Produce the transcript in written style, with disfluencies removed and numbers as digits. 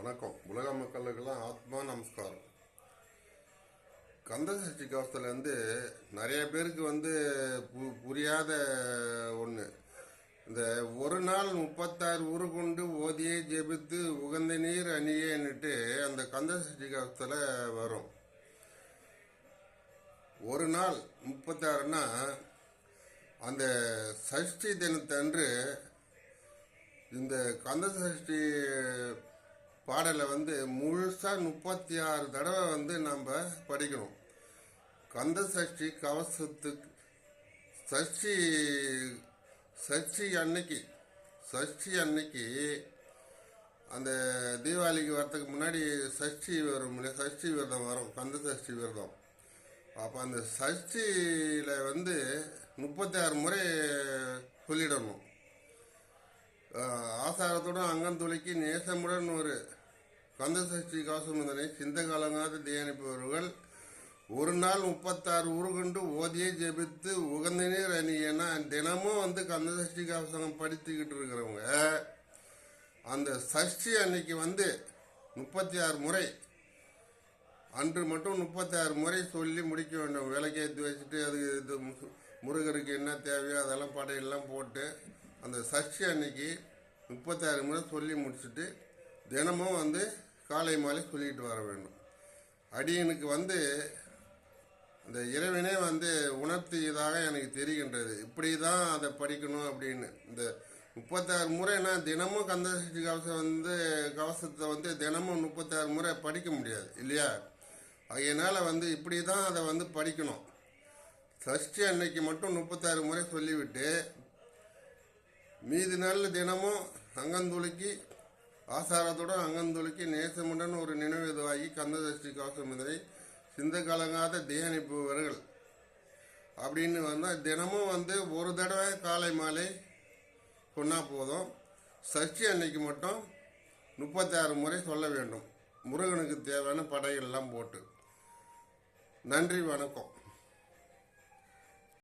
வணக்கம். உலக மக்களுக்கெல்லாம் ஆத்மா நமஸ்காரம். கந்தசஷ்டி கவசத்துலேருந்து நிறைய பேருக்கு புரியாத ஒன்று. இந்த ஒரு நாள் 36 உரு கொண்டு ஓதியே ஜெபித்து உகந்த நீர் அணியேன்னுட்டு அந்த கந்தசஷ்டி கவசத்தில் வரும். ஒரு நாள் 36னா அந்த சஷ்டி தினத்தன்று இந்த கந்தசஷ்டி பாடலை முழுசாக 36 தடவை நம்ம படிக்கணும். கந்த சஷ்டி கவசத்துக்கு சஷ்டி அன்னைக்கு அந்த தீபாவளிக்கு வரத்துக்கு முன்னாடி சஷ்டி விரதம் வரும், கந்த சஷ்டி விரதம். அப்போ அந்த சஷ்டியில் 36 முறை சொல்லிடணும். ஆசாரத்துடன் அங்கந்துளைக்கு நேசமுடன் ஒரு கந்தசஷ்டி கவசமுதனை சிந்த காலங்காத தியானிப்பவர்கள் ஒரு நாள் 36 உருகொண்டு ஓதியை ஜெபித்து உகந்த நீர் அணியனா தினமும் கந்தசஷ்டி கவசம் படித்துக்கிட்டு இருக்கிறவங்க அந்த சஷ்டி அன்னைக்கு 36 முறை, அன்று மட்டும் 36 முறை சொல்லி முடிக்க வேண்டும். விளக்கேற்றி வச்சுட்டு இது முருகருக்கு என்ன தேவையோ அதெல்லாம் படையெல்லாம் போட்டு அந்த சஷ்டி அன்னைக்கு 36 முறை சொல்லி முடிச்சுட்டு தினமும் காலை மாலை சொல்லிட்டு வர வேண்டும். அடியனுக்கு அந்த இறைவனே உணர்த்தியதாக எனக்கு தெரிகின்றது. இப்படி தான் அதை படிக்கணும் அப்படின்னு. இந்த 36 முறைனா தினமும் கந்தசஷ்டி கவசத்தை தினமும் 36 முறை படிக்க முடியாது இல்லையா? அதனால் இப்படி தான் அதை படிக்கணும். சஷ்டி அன்னைக்கு மட்டும் 36 முறை சொல்லிவிட்டு மீதி நாள் தினமும் அங்கந்துளிக்கு ஆசாரத்துடன் அங்கந்துளிக்கு நேசமுடன் ஒரு நினைவு இதுவாகி கந்தசஷ்டி கவசம் இதனை சிந்த கலங்காத தியானிப்பவர்கள் அப்படின்னு தினமும் ஒரு தடவை காலை மாலை சொன்னால் போதும். சஷ்டி அன்னைக்கு மட்டும் 36 முறை சொல்ல வேண்டும், முருகனுக்கு தேவையான படையெல்லாம் போட்டு. நன்றி, வணக்கம்.